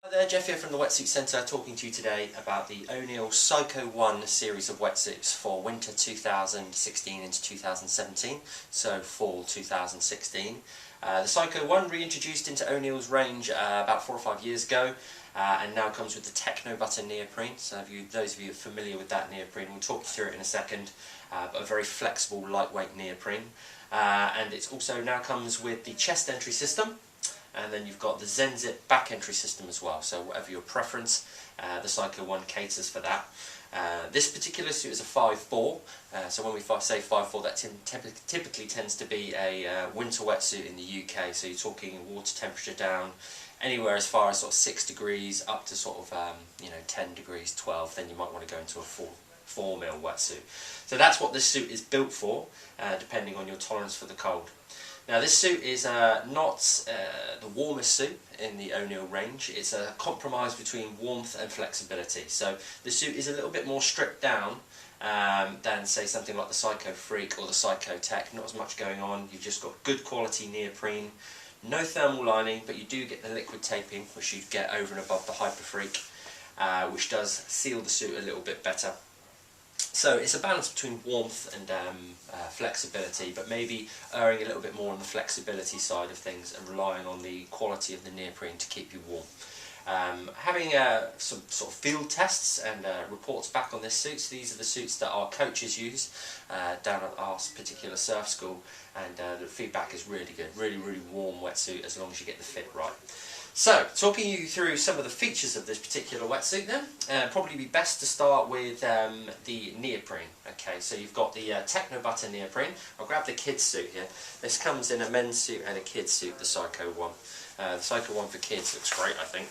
Hi there, Jeff here from the Wetsuit Centre, talking to you today about the Oneill Psycho 1 series of wetsuits for winter 2016 into 2017, so fall 2016. The Psycho 1 reintroduced into Oneill's range about 4 or 5 years ago, and now comes with the Techno Butter neoprene. So those of you familiar with that neoprene, we'll talk you through it in a second, but a very flexible, lightweight neoprene. And it also now comes with the chest entry system. And then you've got the Zenzip back entry system as well, so whatever your preference, the Psycho 1 caters for that. This particular suit is a 5'4", so when we say 5'4", that typically tends to be a winter wetsuit in the UK, so you're talking water temperature down anywhere as far as sort of 6 degrees up to sort of 10 degrees, 12, then you might want to go into a 4mm wetsuit. So that's what this suit is built for, depending on your tolerance for the cold. Now this suit is not the warmest suit in the Oneill range. It's a compromise between warmth and flexibility. So the suit is a little bit more stripped down than say something like the Psycho Freak or the Psycho Tech. Not as much going on. You've just got good quality neoprene, no thermal lining, but you do get the liquid taping, which you get over and above the Hyper Freak, which does seal the suit a little bit better. So it's a balance between warmth and flexibility, but maybe erring a little bit more on the flexibility side of things and relying on the quality of the neoprene to keep you warm. Having some sort of field tests and reports back on this suit. So these are the suits that our coaches use down at our particular surf school, and the feedback is really good. Really warm wetsuit as long as you get the fit right. So, talking you through some of the features of this particular wetsuit then, probably be best to start with the neoprene. Okay, so you've got the Techno Butter neoprene. I'll grab the kids suit here. This comes in a men's suit and a kids suit, the Psycho 1. The Psycho 1 for kids looks great, I think.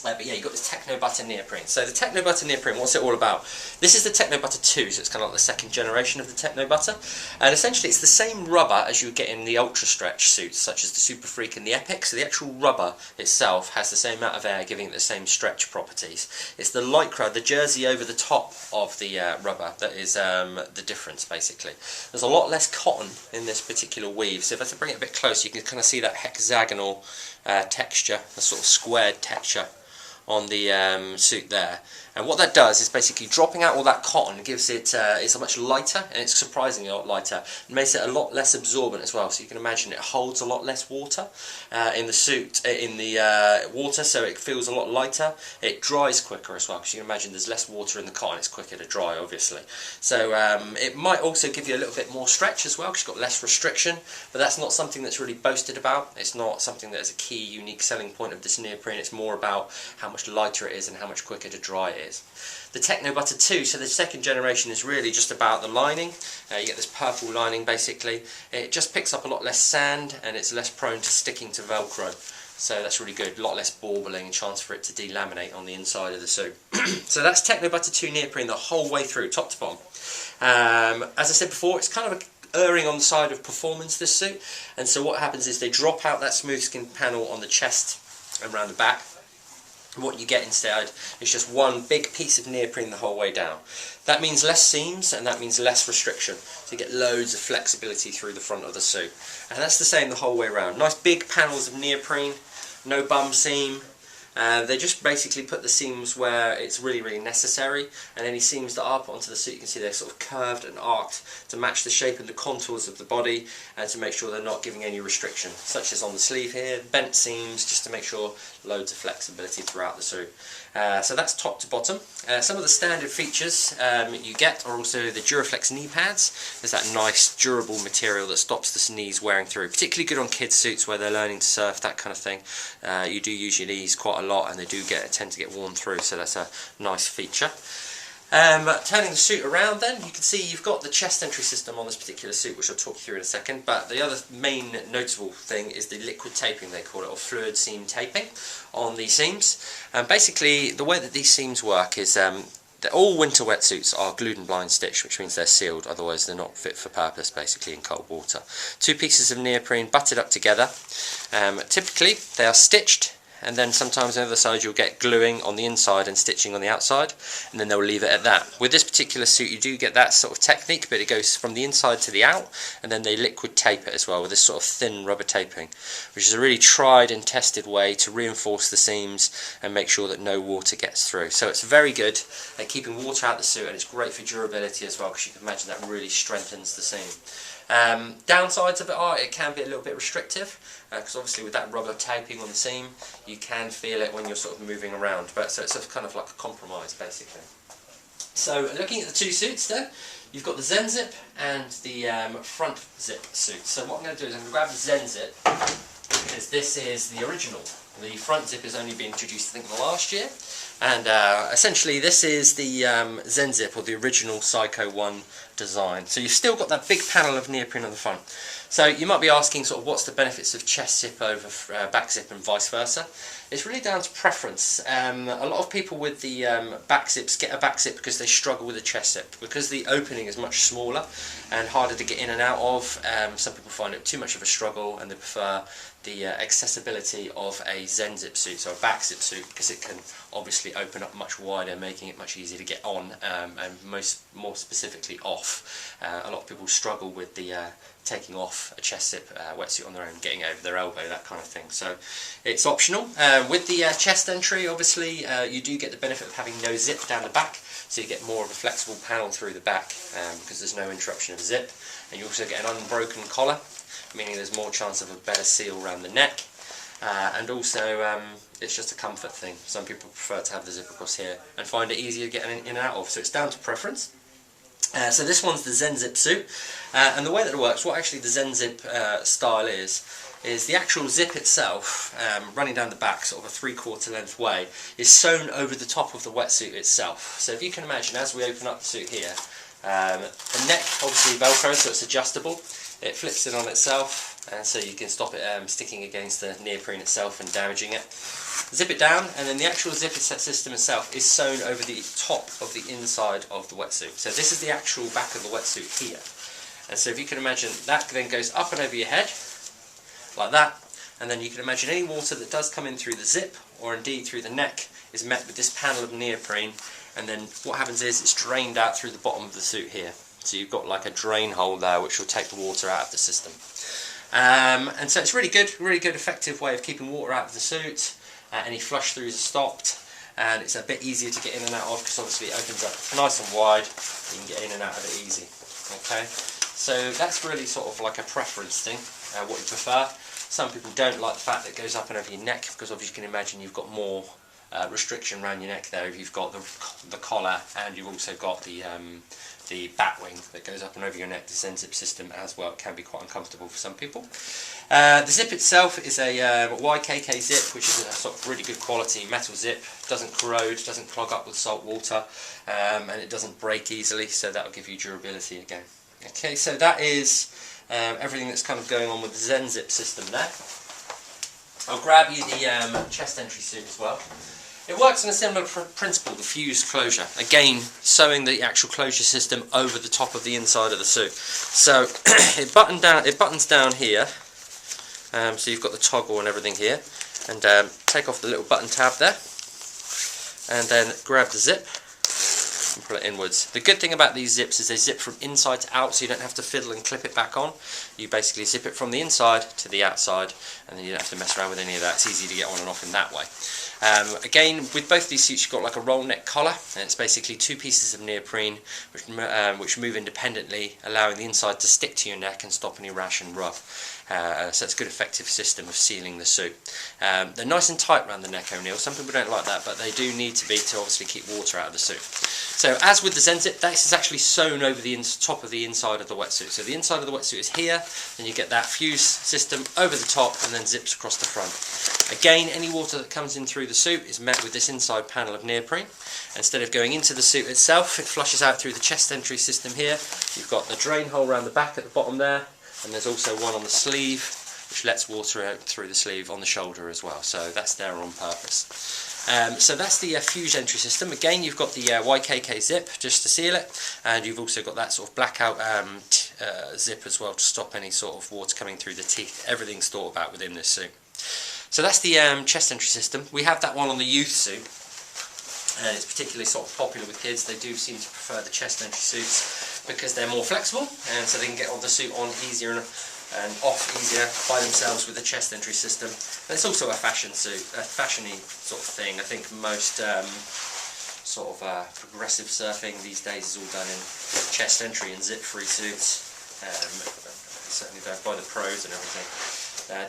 But yeah, you've got this Techno Butter neoprene. So the Techno Butter neoprene, what's it all about? This is the Techno Butter 2, so it's kind of like the second generation of the Techno Butter. And essentially it's the same rubber as you would get in the ultra stretch suits, such as the Super Freak and the Epic. So the actual rubber itself has the same amount of air, giving it the same stretch properties. It's the Lycra, the jersey over the top of the rubber, that is the difference, basically. There's a lot less cotton in this particular weave. So if I was to bring it a bit closer, you can kind of see that hexagonal texture, the sort of squared texture on the suit there. And what that does is basically dropping out all that cotton gives it, it's a much lighter, and it's surprisingly a lot lighter. It makes it a lot less absorbent as well, so you can imagine it holds a lot less water in the suit, in the water, so it feels a lot lighter. It dries quicker as well, because you can imagine there's less water in the cotton, it's quicker to dry obviously. So it might also give you a little bit more stretch as well, because you've got less restriction, but that's not something that's really boasted about. It's not something that is a key unique selling point of this neoprene. It's more about how much lighter it is and how much quicker to dry it is. The Techno Butter 2, so the second generation, is really just about the lining. You get this purple lining basically. It just picks up a lot less sand and it's less prone to sticking to Velcro. So that's really good, a lot less barbling and chance for it to delaminate on the inside of the suit. So that's Techno Butter 2 neoprene the whole way through, top to bottom. As I said before, it's kind of erring on the side of performance, this suit. And so what happens is they drop out that smooth skin panel on the chest and around the back. What you get instead is just one big piece of neoprene the whole way down. That means less seams and that means less restriction. So you get loads of flexibility through the front of the suit. And that's the same the whole way around. Nice big panels of neoprene, no bum seam. They just basically put the seams where it's really necessary, and any seams that are put onto the suit, you can see they're sort of curved and arced to match the shape and the contours of the body, and to make sure they're not giving any restriction, such as on the sleeve here, bent seams, just to make sure loads of flexibility throughout the suit. So that's top to bottom. Some of the standard features you get are also the Duraflex knee pads. There's that nice durable material that stops the knees wearing through, particularly good on kids' suits where they're learning to surf, that kind of thing. You do use your knees quite a lot and they do tend to get worn through, so that's a nice feature. Turning the suit around then, you can see you've got the chest entry system on this particular suit, which I'll talk you through in a second, but the other main notable thing is the liquid taping, they call it, or fluid seam taping on the seams. And basically the way that these seams work is all winter wetsuits are glued and blind stitched, which means they're sealed, otherwise they're not fit for purpose basically in cold water. Two pieces of neoprene butted up together. Typically they are stitched and then sometimes on the other side you'll get gluing on the inside and stitching on the outside, and then they'll leave it at that. With this particular suit you do get that sort of technique, but it goes from the inside to the out, and then they liquid tape it as well with this sort of thin rubber taping, which is a really tried and tested way to reinforce the seams and make sure that no water gets through. So it's very good at keeping water out of the suit, and it's great for durability as well, because you can imagine that really strengthens the seam. Downsides of it are it can be a little bit restrictive, because obviously with that rubber taping on the seam you can feel it when you're sort of moving around, but so it's kind of like a compromise basically. So looking at the two suits then, you've got the Zen Zip and the front zip suit. So what I'm going to do is I'm going to grab the Zen Zip, because this is the original. The front zip has only been introduced I think last year, and essentially this is the Zen Zip, or the original Psycho 1 design. So you've still got that big panel of neoprene on the front. So you might be asking sort of what's the benefits of chest zip over back zip and vice versa. It's really down to preference. A lot of people with the back zips get a back zip because they struggle with the chest zip, because the opening is much smaller and harder to get in and out of. Some people find it too much of a struggle and they prefer the accessibility of a Zen Zip suit, so a back zip suit, because it can obviously open up much wider, making it much easier to get on and more specifically off. A lot of people struggle with the taking off a chest zip wetsuit on their own, getting over their elbow, that kind of thing. So it's optional. With the chest entry, obviously you do get the benefit of having no zip down the back, so you get more of a flexible panel through the back because there's no interruption of zip, and you also get an unbroken collar, meaning there's more chance of a better seal around the neck, and also it's just a comfort thing. Some people prefer to have the zip across here and find it easier to get in and out of, so it's down to preference. So this one's the Zen Zip suit, and the way that it works, what actually the Zen Zip style is the actual zip itself, running down the back sort of a 3/4 length way, is sewn over the top of the wetsuit itself. So if you can imagine, as we open up the suit here, the neck obviously velcro, so it's adjustable. It flips it on itself, and so you can stop it sticking against the neoprene itself and damaging it. Zip it down, and then the actual zip system itself is sewn over the top of the inside of the wetsuit. So this is the actual back of the wetsuit here. And so if you can imagine, that then goes up and over your head, like that, and then you can imagine any water that does come in through the zip, or indeed through the neck, is met with this panel of neoprene, and then what happens is it's drained out through the bottom of the suit here. So you've got like a drain hole there which will take the water out of the system. And so it's really good effective way of keeping water out of the suit. Any flush throughs are stopped, and it's a bit easier to get in and out of, because obviously it opens up nice and wide, you can get in and out of it easy. Okay, so that's really sort of like a preference thing, what you prefer. Some people don't like the fact that it goes up and over your neck, because obviously you can imagine you've got more restriction around your neck there if you've got the collar, and you've also got the bat wing that goes up and over your neck. The Zen Zip system as well can be quite uncomfortable for some people. The zip itself is a YKK zip, which is a sort of really good quality metal zip. Doesn't corrode, doesn't clog up with salt water, and it doesn't break easily, so that will give you durability again. Okay, so that is everything that's kind of going on with the Zen Zip system there. I'll grab you the chest entry suit as well. It works on a similar principle, the fused closure. Again, sewing the actual closure system over the top of the inside of the suit. So it buttons down here. So you've got the toggle and everything here. And take off the little button tab there. And then grab the zip and pull it inwards. The good thing about these zips is they zip from inside to out, so you don't have to fiddle and clip it back on. You basically zip it from the inside to the outside, and then you don't have to mess around with any of that. It's easy to get on and off in that way. Again, with both these suits you've got like a roll neck collar, and it's basically two pieces of neoprene which move independently, allowing the inside to stick to your neck and stop any rash and rub. So it's a good effective system of sealing the suit. They're nice and tight around the neck, Oneill. Some people don't like that, but they do need to be to obviously keep water out of the suit. So as with the Zen Zip, this is actually sewn over the top of the inside of the wetsuit. So the inside of the wetsuit is here, then you get that fuse system over the top and then zips across the front. Again, any water that comes in through the suit is met with this inside panel of neoprene. Instead of going into the suit itself, it flushes out through the chest entry system here. You've got the drain hole around the back at the bottom there, and there's also one on the sleeve which lets water out through the sleeve on the shoulder as well, so that's there on purpose. So that's the fuse entry system. Again, you've got the YKK zip just to seal it, and you've also got that sort of blackout zip as well to stop any sort of water coming through the teeth. Everything's thought about within this suit. So that's the chest entry system. We have that one on the youth suit, and it's particularly sort of popular with kids. They do seem to prefer the chest entry suits because they're more flexible, and so they can get on the suit on easier and off easier by themselves with the chest entry system. And it's also a fashion suit, a fashiony sort of thing. I think most progressive surfing these days is all done in chest entry and zip-free suits. Certainly by the pros and everything.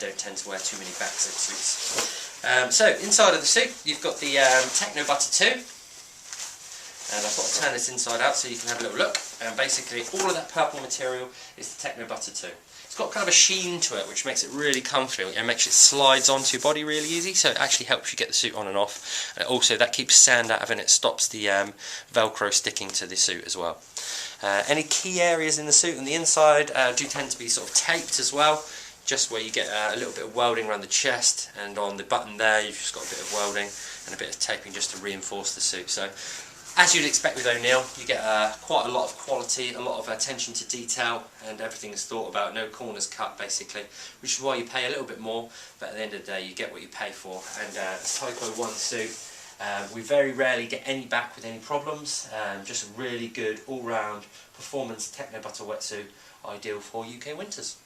Don't tend to wear too many back zip suits. So inside of the suit you've got the Techno Butter 2, and I've got to turn this inside out so you can have a little look. And basically all of that purple material is the Techno Butter 2. It's got kind of a sheen to it which makes it really comfy and makes it slides onto your body really easy, so it actually helps you get the suit on and off. And also that keeps sand out of it and it stops the Velcro sticking to the suit as well. Any key areas in the suit on the inside do tend to be sort of taped as well, just where you get a little bit of welding around the chest, and on the button there you've just got a bit of welding and a bit of taping just to reinforce the suit. So as you'd expect with Oneill, you get quite a lot of quality, a lot of attention to detail, and everything is thought about, no corners cut basically, which is why you pay a little bit more, but at the end of the day you get what you pay for. And the Psycho 1 suit, we very rarely get any back with any problems. Just a really good all-round performance Techno Butter wetsuit, ideal for UK winters.